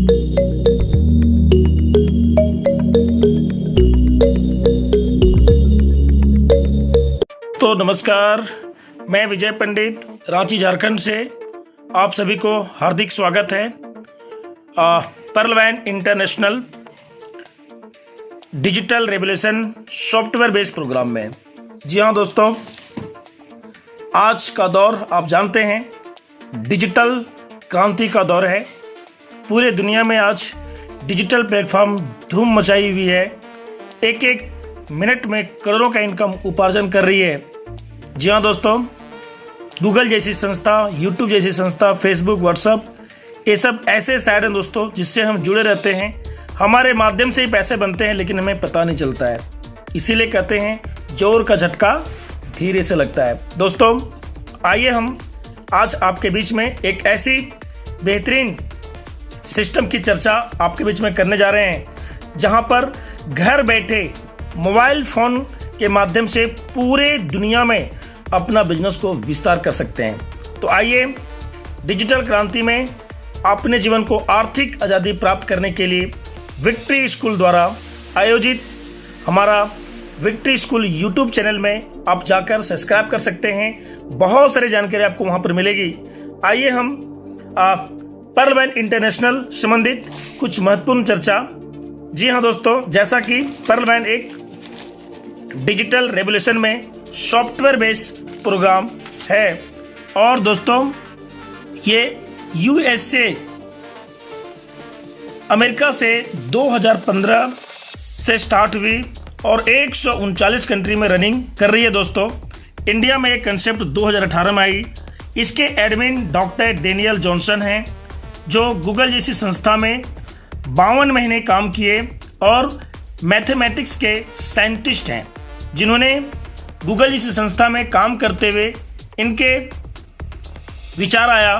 तो नमस्कार, मैं विजय पंडित रांची झारखंड से आप सभी को हार्दिक स्वागत है Pearlvine international digital revolution software based program में। जी हाँ दोस्तों, आज का दौर आप जानते हैं डिजिटल क्रांति का दौर है। पूरे दुनिया में आज डिजिटल प्लेटफॉर्म धूम मचाई हुई है। एक एक मिनट में करोड़ों का इनकम उपार्जन कर रही है। जी हाँ दोस्तों, गूगल जैसी संस्था, यूट्यूब जैसी संस्था, फेसबुक, व्हाट्सएप, ये सब ऐसे साइट हैं दोस्तों जिससे हम जुड़े रहते हैं। हमारे माध्यम से ही पैसे बनते हैं लेकिन हमें पता नहीं चलता है। इसीलिए कहते हैं जोर का झटका धीरे से लगता है। दोस्तों आइए हम आज आपके बीच में एक ऐसी बेहतरीन सिस्टम की चर्चा आपके बीच में करने जा रहे हैं जहां पर घर बैठे मोबाइल फोन के माध्यम से पूरे दुनिया में अपना बिजनेस को विस्तार कर सकते हैं। तो आइए डिजिटल क्रांति में अपने जीवन को आर्थिक आज़ादी प्राप्त करने के लिए विक्ट्री स्कूल द्वारा आयोजित हमारा विक्ट्री स्कूल यूट्यूब चैनल में आप जाकर सब्सक्राइब कर सकते हैं। बहुत सारी जानकारी आपको वहां पर मिलेगी। आइए हम पर्लवैन इंटरनेशनल संबंधित कुछ महत्वपूर्ण चर्चा। जी हाँ दोस्तों, जैसा कि पर्लवैन एक डिजिटल रेवोल्यूशन में सॉफ्टवेयर बेस्ड प्रोग्राम है और दोस्तों ये यूएसए अमेरिका से 2015 से स्टार्ट हुई और 139 कंट्री में रनिंग कर रही है। दोस्तों इंडिया में एक कंसेप्ट 2018 में आई। इसके एडमिन डॉक्टर डेनियल जॉनसन हैं जो गूगल जैसी संस्था में 52 महीने काम किए और मैथमेटिक्स के साइंटिस्ट हैं जिन्होंने गूगल जैसी संस्था में काम करते हुए इनके विचार आया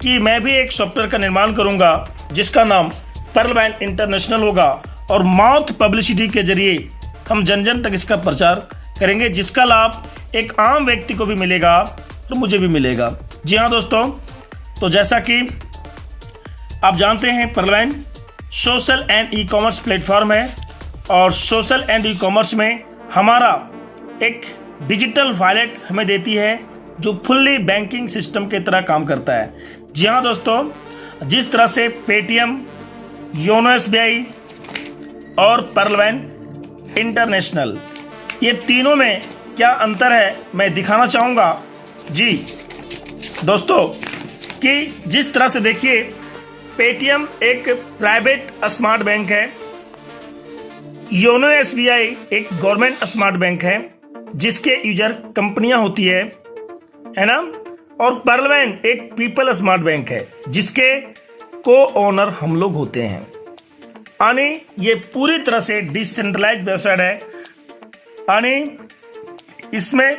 कि मैं भी एक सॉफ्टवेयर का निर्माण करूंगा जिसका नाम पर्लवैन इंटरनेशनल होगा और माउथ पब्लिसिटी के जरिए हम जन जन तक इसका प्रचार करेंगे जिसका लाभ एक आम व्यक्ति को भी मिलेगा और मुझे भी मिलेगा। जी हाँ दोस्तों, तो जैसा कि आप जानते हैं Pearlvine social and e commerce platform है और सोशल एंड ई कॉमर्स में हमारा एक डिजिटल वॉलेट हमें देती है जो फुल्ली बैंकिंग सिस्टम के तरह काम करता है। जी हाँ दोस्तों, जिस तरह से पेटीएम, योनो एसबीआई और पर्लवैन इंटरनेशनल, ये तीनों में क्या अंतर है मैं दिखाना चाहूँगा। जी दोस्तों, कि जिस तरह से देखिए पेटीएम एक प्राइवेट स्मार्ट बैंक है, योनो एसबीआई एक गवर्नमेंट स्मार्ट बैंक है जिसके यूजर कंपनियां होती है ना, और पर्लवैन एक पीपल स्मार्ट बैंक है जिसके को ओनर हम लोग होते हैं। यानी ये पूरी तरह से डिसेंट्रलाइज्ड वेबसाइट है। यानी इसमें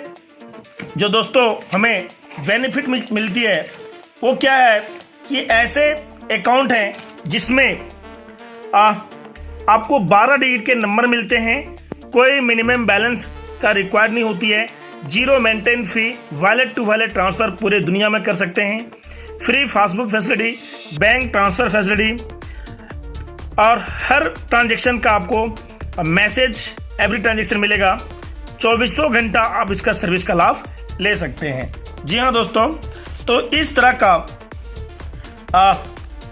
जो दोस्तों हमें बेनिफिट मिलती है वो क्या है कि ऐसे अकाउंट हैं जिसमें आपको 12 डिजिट के नंबर मिलते हैं। कोई मिनिमम बैलेंस का रिक्वायर्ड नहीं होती है। Zero maintain fee, wallet to wallet transfer पूरे दुनिया में कर सकते हैं। Free passbook facility, bank transfer facility और हर ट्रांजेक्शन का आपको मैसेज एवरी ट्रांजेक्शन मिलेगा। 24 घंटा आप इसका सर्विस का लाभ ले सकते हैं। जी हाँ दोस्तों, तो इस तरह का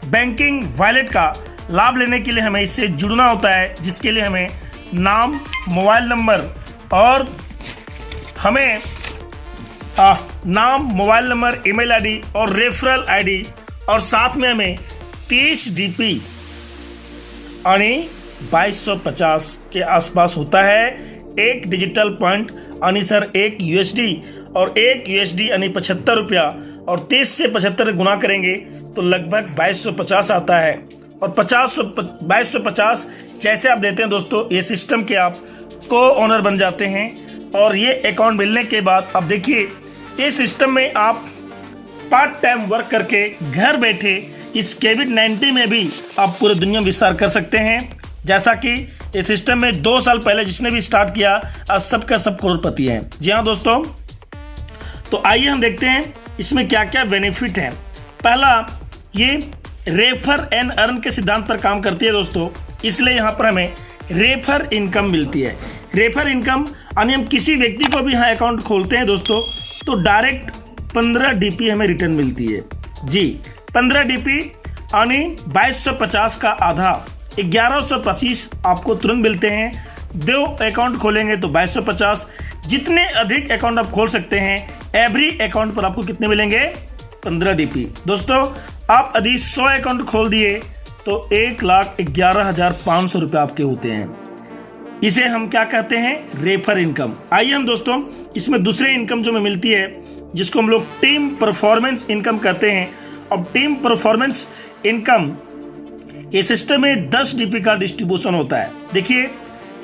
बैंकिंग वॉलेट का लाभ लेने के लिए हमें इससे जुड़ना होता है जिसके लिए हमें नाम, मोबाइल नंबर और हमें नाम, मोबाइल नंबर, ईमेल आईडी और रेफरल आईडी और साथ में हमें 30 DP यानी 2250 के आसपास होता है। एक डिजिटल पॉइंट यानी सर 1 USD और 1 USD यानी 75 रुपया और 30 से 75 गुना करेंगे तो लगभग 2250 आता है। और 2250 जैसे आप देते हैं दोस्तों, ये सिस्टम के आप को ओनर बन जाते हैं। और ये अकाउंट मिलने के बाद अब देखिए इस सिस्टम में आप पार्ट टाइम वर्क करके घर बैठे इस कोविड-19 में भी आप पूरे दुनिया में विस्तार कर सकते हैं। जैसा कि इस सिस्टम में 2 साल पहले जिसने भी स्टार्ट किया आज सबका सब करोड़पति है। जी हाँ दोस्तों, तो आइए हम देखते हैं इसमें क्या क्या बेनिफिट हैं। पहला, ये रेफर एंड अर्न के सिद्धांत पर काम करती है दोस्तों, इसलिए यहाँ पर हमें रेफर इनकम मिलती है। रेफर इनकम यानी हम किसी व्यक्ति को भी यहाँ अकाउंट खोलते हैं दोस्तों तो डायरेक्ट 15 डीपी हमें रिटर्न मिलती है। जी 15 डीपी यानी 2250 का आधा 1125 आपको तुरंत मिलते हैं। 2 अकाउंट खोलेंगे तो 2250, जितने अधिक अकाउंट आप खोल सकते हैं एवरी अकाउंट पर आपको कितने मिलेंगे 15 डीपी। दोस्तों आप यदि 100 अकाउंट खोल दिए तो 1,11,500 रुपये आपके होते हैं। इसे हम क्या कहते हैं रेफर इनकम। आइए हम दोस्तों इसमें दूसरे इनकम जो हमें मिलती है जिसको हम लोग टीम परफॉर्मेंस इनकम कहते हैं। अब टीम परफॉर्मेंस इनकम ये सिस्टम में 10 डीपी का डिस्ट्रीब्यूशन होता है। देखिए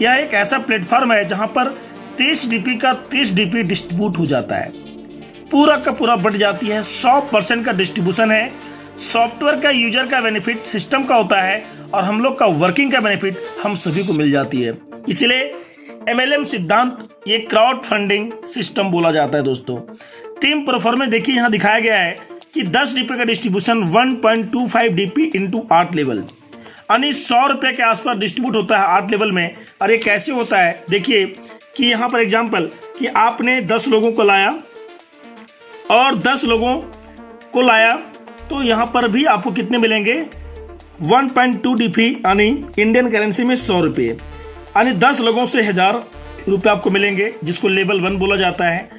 यह एक ऐसा प्लेटफॉर्म है जहां पर 30 डीपी का 30 डीपी डिस्ट्रीब्यूट हो जाता है, पूरा का पूरा बढ़ जाती है। 100% का डिस्ट्रीब्यूशन है। सॉफ्टवेयर का यूजर का बेनिफिट सिस्टम का होता है और हम लोग का वर्किंग का बेनिफिट हम सभी को मिल जाती है। इसलिए MLM सिद्धांत ये क्राउड फंडिंग सिस्टम बोला जाता है दोस्तों। टीम परफॉर्मेंस देखिए यहाँ दिखाया गया है कि 10 डीपी का डिस्ट्रीब्यूशन 1.25 डीपी इंटू 8 लेवल यानी 100 रुपए के आसपास डिस्ट्रीब्यूट होता है 8 लेवल में। और ये कैसे होता है देखिए कि यहाँ पर एग्जांपल कि आपने 10 लोगों को लाया और 10 लोगों को लाया तो यहाँ पर भी आपको कितने मिलेंगे 1.2 डीपी यानी इंडियन करेंसी में 100 रुपये यानी 10 लोगों से 1000 रुपये आपको मिलेंगे, जिसको लेवल 1 बोला जाता है।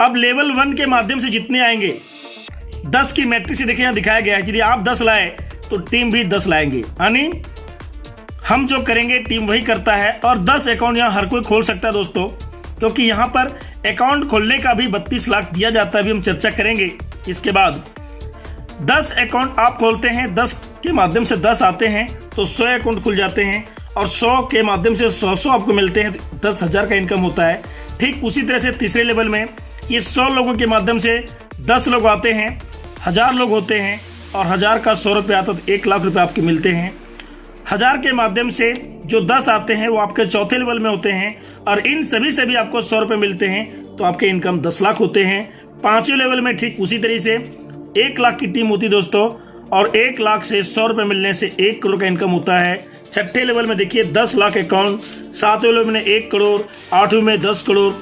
अब लेवल 1 के माध्यम से जितने आएंगे 10 की मैट्रिक्स से देखिए यहाँ दिखाया गया है। यदि आप 10 लाए तो टीम भी 10 लाएंगे, यानी हम जो करेंगे टीम वही करता है। और 10 अकाउंट यहाँ हर कोई खोल सकता है दोस्तों, क्योंकि यहाँ पर अकाउंट खोलने का भी 32 लाख दिया जाता है। अभी हम चर्चा करेंगे इसके बाद। 10 अकाउंट आप खोलते हैं, 10 के माध्यम से 10 आते हैं तो 100 अकाउंट खुल जाते हैं और 100 के माध्यम से 100 आपको मिलते हैं, 10,000 का इनकम होता है। ठीक उसी तरह से तीसरे लेवल में ये 100 लोगों के माध्यम से 10 लोग आते हैं, 1000 लोग होते हैं और 1000 का 100 रुपये आता तो 1 लाख रुपये आपके मिलते हैं। 1000 के माध्यम से जो 10 आते हैं वो आपके चौथे लेवल में होते हैं और इन सभी से भी आपको 100 रुपये मिलते हैं तो आपके इनकम 10 लाख होते हैं। 5वें लेवल में ठीक उसी तरीके से 1 लाख की टीम होती है दोस्तों और 1 लाख से 100 रुपये मिलने से 1 करोड़ का इनकम होता है। 6ठे लेवल में देखिए 10 लाख अकाउंट, 7वें लेवल में 1 करोड़, 8वें में 10 करोड़।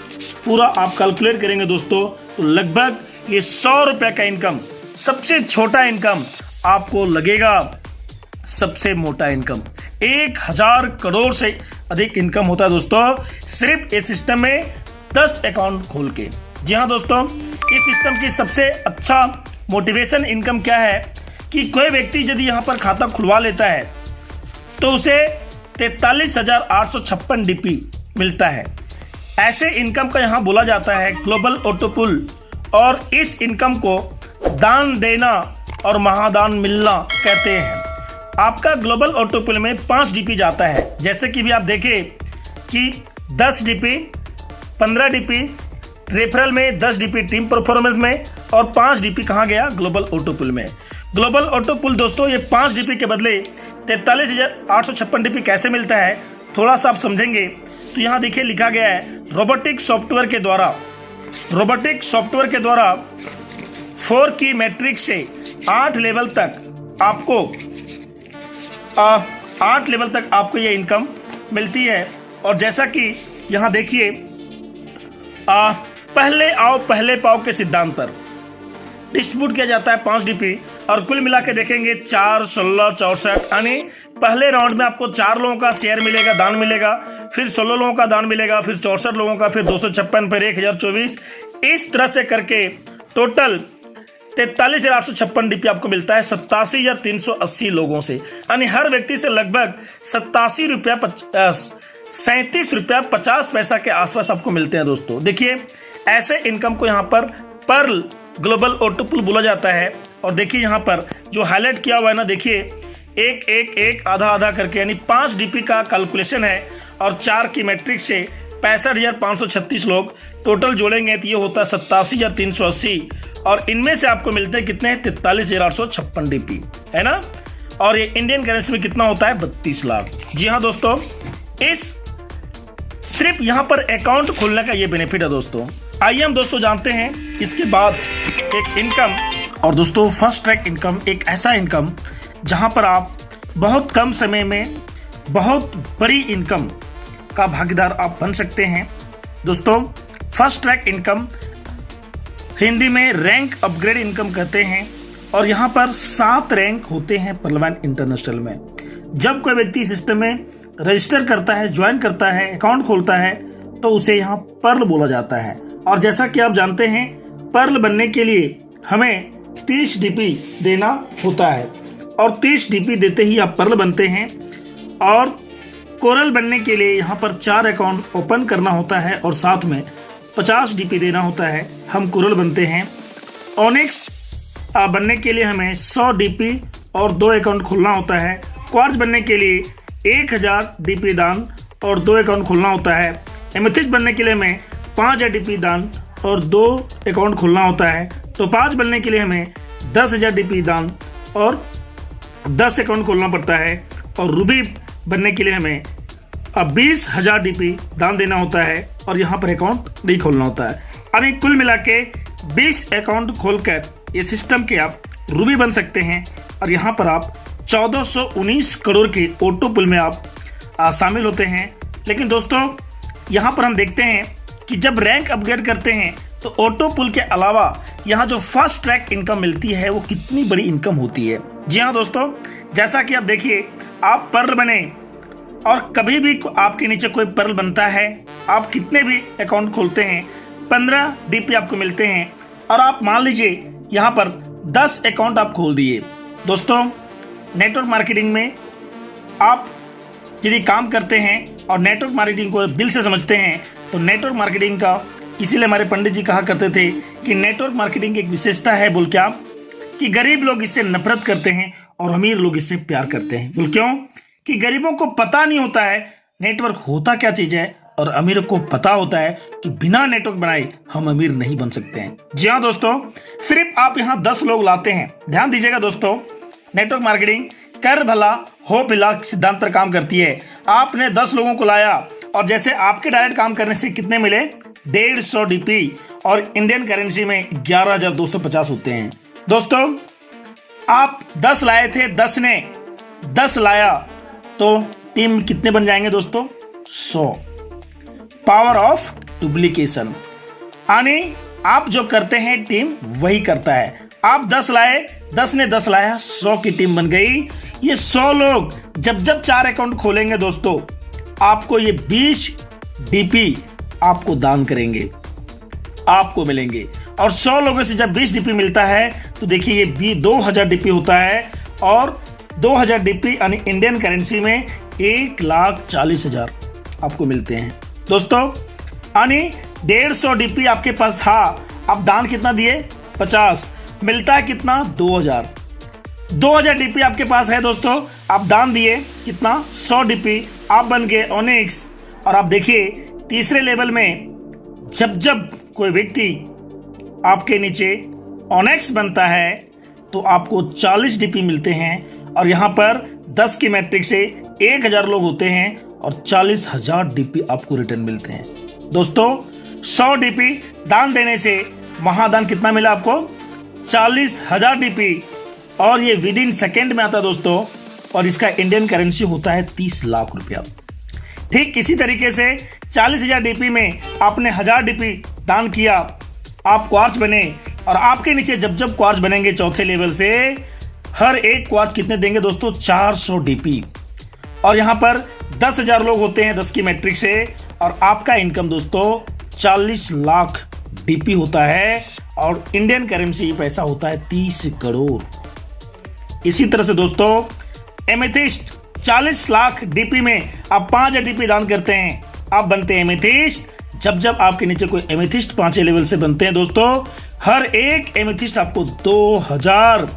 पूरा आप कैलकुलेट करेंगे दोस्तों तो लगभग ये 100 रुपये का इनकम, सबसे छोटा इनकम आपको लगेगा सबसे मोटा इनकम। 1000 करोड़ से अधिक इनकम होता है दोस्तों सिर्फ इस सिस्टम में 10 अकाउंट खोल के। जी हाँ दोस्तों, इस सिस्टम की सबसे अच्छा मोटिवेशन इनकम क्या है कि कोई व्यक्ति यदि यहाँ पर खाता खुलवा लेता है तो उसे 43,856 डीपी मिलता है। ऐसे इनकम का यहाँ बोला जाता है ग्लोबल ऑटोपुल और इस इनकम को दान देना और महादान मिलना कहते हैं। आपका ग्लोबल ऑटोपुल में 5 डीपी जाता है, जैसे कि भी आप देखें कि 10 डीपी, 15 डीपी रेफरल में, 10 डीपी टीम परफॉर्मेंस में और 5 डीपी कहाँ गया ग्लोबल ऑटोपुल में। ग्लोबल ऑटोपुल दोस्तों ये 5 डीपी के बदले 43,856 डीपी कैसे मिलता है थोड़ा सा आप समझेंगे तो यहाँ देखिए लिखा गया है रोबोटिक सॉफ्टवेयर के द्वारा 4 की मैट्रिक्स से 8 लेवल तक आपको ये इनकम मिलती है। और जैसा कि यहाँ देखिए पहले आओ पहले पाओ के सिद्धांत पर डिस्ट्रीब्यूट किया जाता है 5 डीपी और कुल मिला के देखेंगे 4, 16, 64 यानी पहले राउंड में आपको 4 लोगों का शेयर मिलेगा, दान मिलेगा, फिर 16 लोगों का दान मिलेगा, फिर 64 लोगों का, फिर 256, फिर 1024। इस तरह से करके टोटल 43,856 डीपी आपको मिलता है 87,380 लोगों से, यानी हर व्यक्ति से लगभग 37 रुपया 37 रुपया 50 पैसा के आसपास आपको मिलते हैं दोस्तों। देखिए ऐसे इनकम को यहाँ पर पर्ल ग्लोबल ऑटोपुल बोला जाता है। और देखिए यहाँ पर जो हाईलाइट किया हुआ है ना, देखिए 1 1 1 आधा आधा करके, यानी 5 डीपी का कैलकुलेशन है और 4 की मैट्रिक्स से 65,536 लोग टोटल जोड़ेंगे तो ये होता है 87,380 और इनमें से आपको मिलते हैं कितने 43,856 डीपी, है ना। और ये इंडियन करेंसी में कितना होता है 32 लाख। जी हाँ दोस्तों, इस सिर्फ यहाँ पर अकाउंट खोलने का ये बेनिफिट है दोस्तों। आइए हम दोस्तों जानते हैं इसके बाद एक इनकम। और दोस्तों फर्स्ट ट्रैक इनकम एक ऐसा इनकम जहां पर आप बहुत कम समय में बहुत बड़ी इनकम का भागीदार आप बन सकते हैं। दोस्तों, फर्स्ट ट्रैक इनकम हिंदी में रैंक अपग्रेड इनकम कहते हैं और यहाँ पर 7 रैंक होते हैं पर्लवैन इंटरनेशनल में। जब कोई व्यक्ति सिस्टम में रजिस्टर करता है, ज्वाइन करता है, अकाउंट खोलता है तो उसे यहाँ पर्ल बोला जाता है। और जैसा कि आप जानते हैं, पर्ल बनने के लिए हमें 30 डीपी देना होता है और 30 डीपी देते ही आप पर्ल बनते हैं। और कोरल बनने के लिए यहाँ पर 4 अकाउंट ओपन करना होता है और साथ में 50 डीपी देना होता है, हम कोरल बनते हैं। ओनिक्स बनने के लिए हमें 100 डीपी और 2 अकाउंट खोलना होता है। क्वार्ट्ज बनने के लिए 1000 डीपी दान और 2 अकाउंट खोलना होता है। एमेथिस्ट बनने के लिए हमें 5000 डीपी दान और 2 अकाउंट खोलना होता है। टोपाज बनने के लिए हमें 10,000 डीपी दान और 10 अकाउंट खोलना पड़ता है। और रूबी बनने के लिए हमें 20,000 डीपी दान देना होता है और यहाँ पर अकाउंट नहीं खोलना होता है। अभी कुल मिला के 20 अकाउंट खोलकर ये सिस्टम के आप रूबी बन सकते हैं और यहाँ पर आप 1419 करोड़ के ऑटो पुल में आप शामिल होते हैं। लेकिन दोस्तों, यहाँ पर हम देखते हैं कि जब रैंक अपग्रेड करते हैं तो ऑटो पुल के अलावा यहाँ जो फर्स्ट ट्रैक इनकम मिलती है वो कितनी बड़ी इनकम होती है। जी हाँ दोस्तों, जैसा कि आप देखिए, आप पर्ल बने और कभी भी आपके नीचे कोई पर्ल बनता है, आप कितने भी अकाउंट खोलते हैं 15 डीपी आपको मिलते हैं और आप मान लीजिए यहाँ पर 10 अकाउंट आप खोल दिए। दोस्तों, नेटवर्क मार्केटिंग में आप यदि काम करते हैं और नेटवर्क मार्केटिंग को दिल से समझते हैं तो नेटवर्क मार्केटिंग का, इसीलिए हमारे पंडित जी कहा करते थे कि नेटवर्क मार्केटिंग की एक विशेषता है, बोल क्या, कि गरीब लोग इससे नफरत करते हैं और अमीर लोग इससे प्यार करते हैं। बोल क्यों? कि गरीबों को पता नहीं होता है नेटवर्क होता क्या चीज है और अमीरों को पता होता है कि बिना नेटवर्क बनाए हम अमीर नहीं बन सकते हैं। जी हाँ दोस्तों, सिर्फ आप यहाँ 10 लोग लाते हैं। ध्यान दीजिएगा दोस्तों, नेटवर्क मार्केटिंग कर भला हो भला सिद्धांत पर काम करती है। आपने 10 लोगों को लाया और जैसे आपके डायरेक्ट काम करने से कितने मिले, 150 डीपी और इंडियन करेंसी में 11,250 होते हैं। दोस्तों, आप 10 लाए थे, 10 ने 10 लाया तो टीम कितने बन जाएंगे दोस्तों? 100। पावर ऑफ डुप्लीकेशन, यानी आप जो करते हैं टीम वही करता है। आप 10 लाए, 10 ने 10 लाया, 100 की टीम बन गई। ये 100 लोग जब जब 4 अकाउंट खोलेंगे दोस्तों, आपको ये 20 डीपी आपको दान करेंगे, आपको मिलेंगे। और 100 लोगों से जब 20 डीपी मिलता है तो देखिए ये 2000 डीपी होता है और 2000 डीपी यानी इंडियन करेंसी में 1,40,000 आपको मिलते हैं। दोस्तों, यानी 150 डीपी आपके पास था, आप दान कितना दिए? 50। मिलता है कितना? 2000। 2000 डीपी आपके पास है दोस्तों, आप दान दिए कितना? 100 डीपी, आप बन गए ओनिक्स। और आप देखिए तीसरे लेवल में जब जब कोई व्यक्ति आपके नीचे ओनिक्स बनता है तो आपको 40 डीपी मिलते हैं और यहाँ पर 10 की मैट्रिक से 1000 लोग होते हैं और 40,000 डीपी आपको रिटर्न मिलते हैं। दोस्तों, 100 डीपी दान देने से महादान कितना मिला आपको? 40,000 डीपी और ये विद इन सेकेंड में आता है दोस्तों। और इसका इंडियन करेंसी होता है 30 लाख रुपया। ठीक इसी तरीके से 40,000 डीपी में आपने 1000 डीपी दान किया, आप क्वार्ट्ज बने और आपके नीचे जब जब क्वार्ट्ज बनेंगे चौथे लेवल से, हर एक क्वार्ट्ज कितने देंगे दोस्तों? 400 डीपी। और यहाँ पर 10,000 लोग होते हैं 10 की मैट्रिक से और आपका इनकम दोस्तों 40 लाख डीपी होता है और इंडियन करेंसी पैसा होता है 30 करोड़। इसी तरह से दोस्तों, एमेथिस्ट 40 लाख डीपी में आप 5,000 डीपी दान करते हैं, आप बनते हैं एमेथिस्ट। जब जब आपके नीचे कोई एमेथिस्ट 5वें लेवल से बनते हैं दोस्तों, हर एक एमेथिस्ट आपको 2000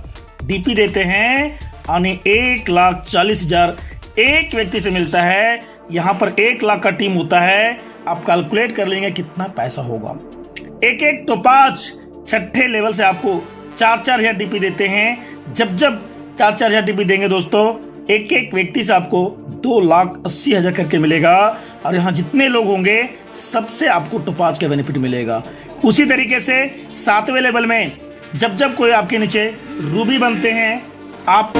डीपी देते हैं, यानी 1,40,000 एक व्यक्ति से मिलता है। यहाँ पर 1 लाख का टीम होता है, आप कैलकुलेट कर लेंगे कितना पैसा होगा। एक टोपाज 6ठे लेवल से आपको 4,000 डीपी देते हैं। जब जब 4,000 डीपी देंगे दोस्तों, एक एक व्यक्ति से आपको 2,80,000 करके मिलेगा और यहाँ जितने लोग होंगे सबसे आपको टोपाज का बेनिफिट मिलेगा। उसी तरीके से 7वें लेवल में जब जब कोई आपके नीचे रूबी बनते हैं आप